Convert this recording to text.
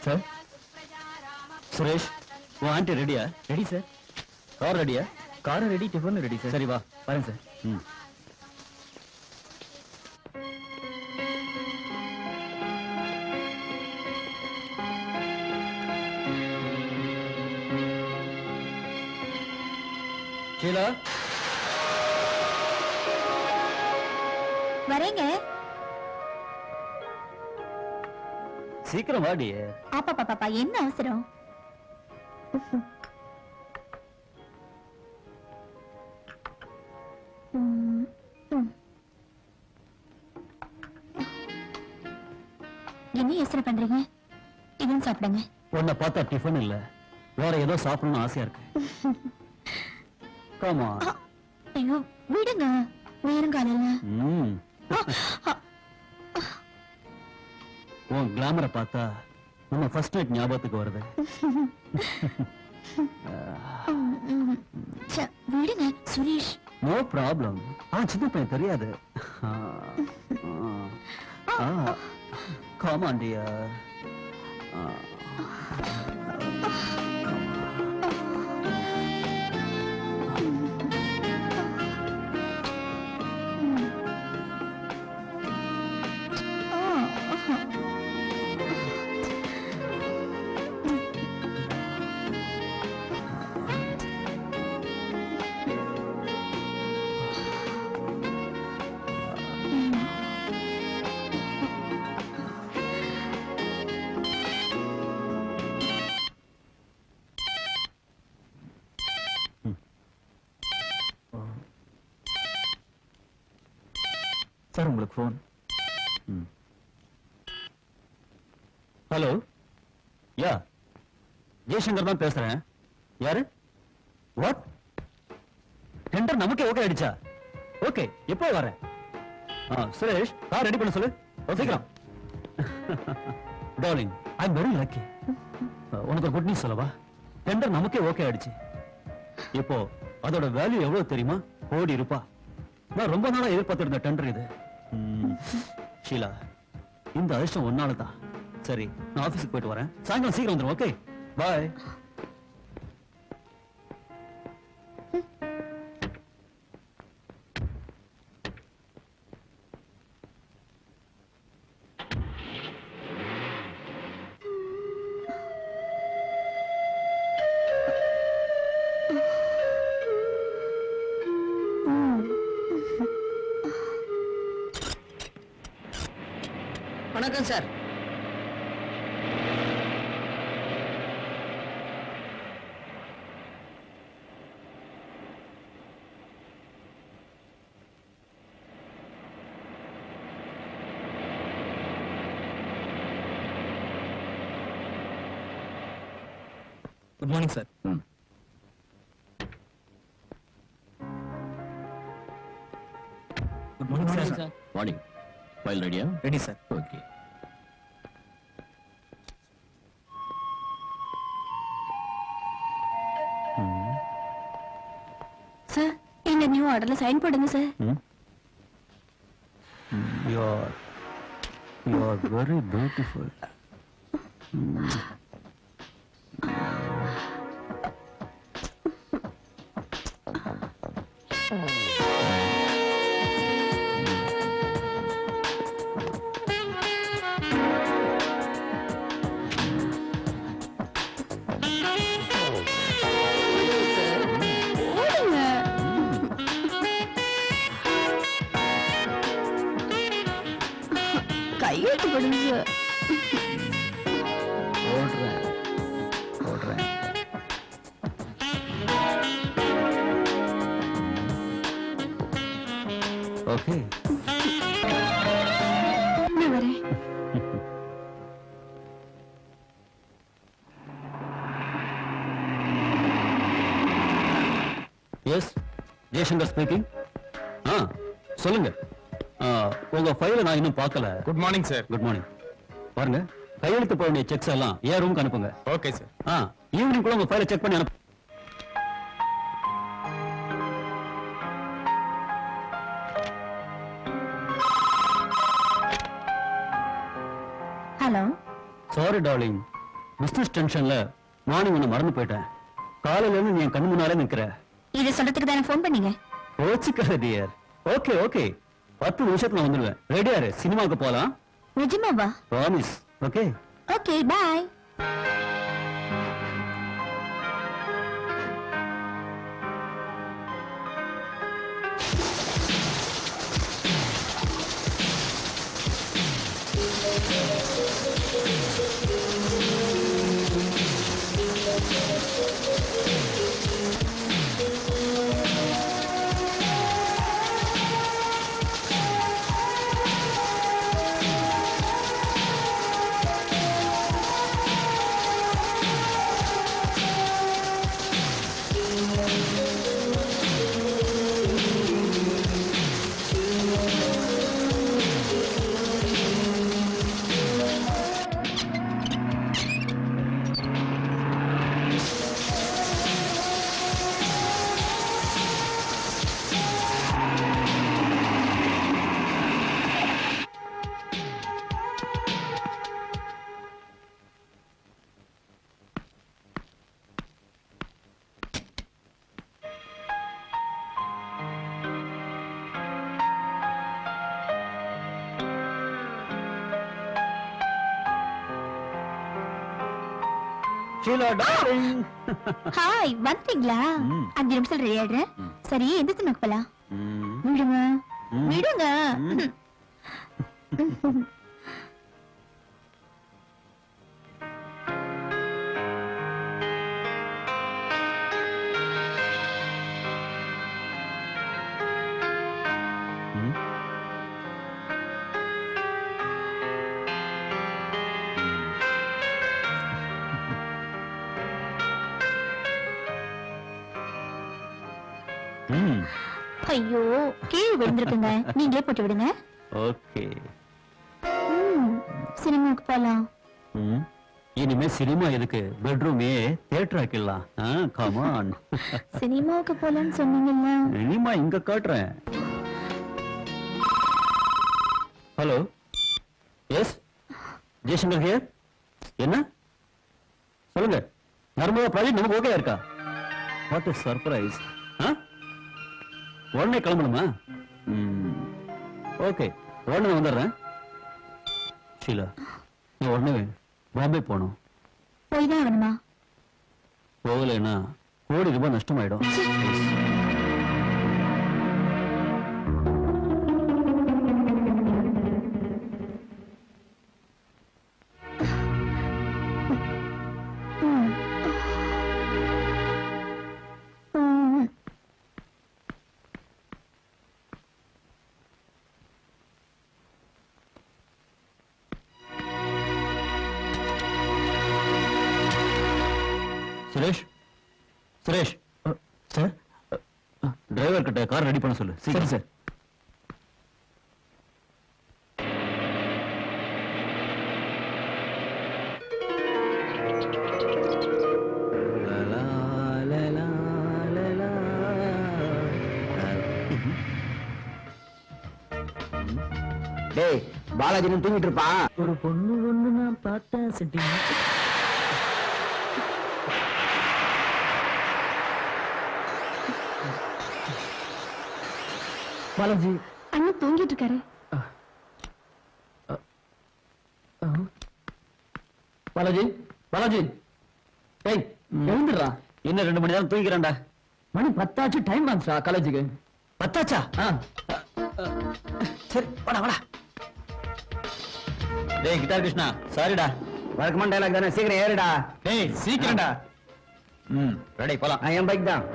Sir Suresh உன் aunty ரெடியா? Ready sir. Car ரெடியா? Car ready, tiffin ready sir. சரி வா வரேன் சார். ஷீலா வரேங்க. சீக்கிரம் வாடி. அப்பா பாப்பா என்ன அவசரம்? என்ன யோசனை பண்றீங்க? இதுவும் சாப்பிடுங்க. உன்னை பார்த்தா டிஃபன் இல்ல, வேற ஏதோ சாப்பிடணும்னு ஆசையா இருக்கு. Come on. ஐயோ விடுங்க, நேரம் காலையில. உன் கிளாமரை பார்த்தா நம்ம ஃபர்ஸ்ட் நைட் ஞாபகத்துக்கு வருது. விடுங்க சுரேஷ். No problem. சின்ன பையன் தெரியாது. Come on dear. சார் உங்களுக்கு போன். ஹலோ, யா ஜெய்சங்கர் தான் பேசுறேன். யாரு? வாட்? டெண்டர் நமக்கே ஓகே ஆயிடுச்சா? ஓகே, எப்போ வரேன்? சுரேஷ் கார் ரெடி பண்ண சொல்லு. சீக்கிரம். Darling, I am very lucky. உனக்கு குட் நியூஸ் சொல்லவா? டெண்டர் நமக்கே ஓகே ஆயிடுச்சு. இப்போ அதோட வேல்யூ எவ்வளவு தெரியுமா? கோடி ரூபாய். நான் ரொம்ப நாளா எதிர்பார்த்திருந்த டெண்டர் இது. ஷீலா, இந்த அதிர்ஷ்டம் ஒன்னால தான். சரி, நான் ஆபீஸ்க்கு போயிட்டு வரேன். சாயங்காலம் சீக்கிரம் வந்துடும். Okay, bye. வணக்கம் sir. Good morning sir. Good morning sir. Morning. File ரெடியா? Ready sir. ஓகே. சார், இந்த நியூ ஆர்டர்ல சைன் போடுங்க sir. You are very beautiful. கையெழுத்து போடுங்க சார். போடுறேன். ஓகே, நான் வரேன். Yes, Jaishankar speaking. சொல்லுங்க. உங்க ஃபைல நான் இன்னும் பார்க்கல. Good morning sir. Good morning. பாருங்க, கையெழுத்து போட வேண்டிய செக்ஸ் எல்லாம் ஏன் ரூமுக்கு அனுப்புங்க. Okay sir. ஈவினிங் கூட உங்க ஃபைலை செக் பண்ணி அனுப்பு. ஹலோ. சாரி டார்லிங், பிசினஸ் டென்ஷன்ல மார்னிங் உன்னை மறந்து போயிட்டேன். காலையில இருந்து நீ என் கண்ணு முன்னாலே நிக்கிற. இதை சொல்றதுக்கு தானே ஃபோன் பண்ணீங்க? ஓச்சிக்காத டியர். ஓகே ஓகே, 10 நிமிஷத்துல வந்துடுவேன். ரெடியா இரு, சினிமாவுக்கு போலாம். நிஜமாவா? ப்ராமிஸ். ஓகே ஓகே, பாய். ஷீலா டார்லிங். ஹாய், வந்துட்டீங்களா? 5 நிமிஷம் ரெடி ஆயிடுறேன். சரி, எந்த சினிமாக்கு போலாம்? விடுங்க விடுங்க. ஐயோ, கீழே விழுந்திருக்குங்க. நீங்களே போட்டு விடுங்க. ஓகே. சினிமாவுக்கு போலாம். இனிமே சினிமா எதுக்கு, பெட்ரூமே தியேட்டர் ஆக்கிடலாம். Come on. சினிமாவுக்கு போலாம்னு சொன்னீங்கல்ல. சினிமா இங்க காட்டுறேன். Hello, yes Jaishankar here. என்ன சொல்லுங்க. நர்மதா ப்ராஜெக்ட் நமக்கு ஓகே இருக்கா? What is surprise. உடனே கிளம்பணுமா? ஓகே, உடனே வந்துடுறேன். ஷீலா, நான் உடனே பாம்பே போகணும். போய் தான் ஆகணுமா? போகலைன்னா கோடி ரூபாய் நஷ்டமாயிடும். சுரேஷ், சுரேஷ் சார், டிரைவர் கிட்ட கார் ரெடி பண்ண சொல்லு. சரி சார். டேய், பாலாஜி தூங்கிட்டு இருப்பான். ஒரு பொண்ணு ஒண்ணு நான் பார்த்தேன் சிட்டி. பாலாஜி அண்ணன் தூங்கிட்டு இருக்காரு. பாலாஜி பாலாஜி, ஏய் எழுந்துடுறா. இன்னும் 2 மணி நேரம் தூங்கிக்கிறேன்டா. மணி 10 ஆச்சு. டைம் ஆச்சா காலேஜுக்கு? 10 ஆச்சா? சரி, வாடா வாடா. டேய் கிட்டார் கிருஷ்ணா, சாரிடா. வழக்கமான டைலாக் தானே, சீக்கிரம் ஏறுடா. டேய் சீக்கிரம்டா. ரெடி போலாம். என் பைக் தான்.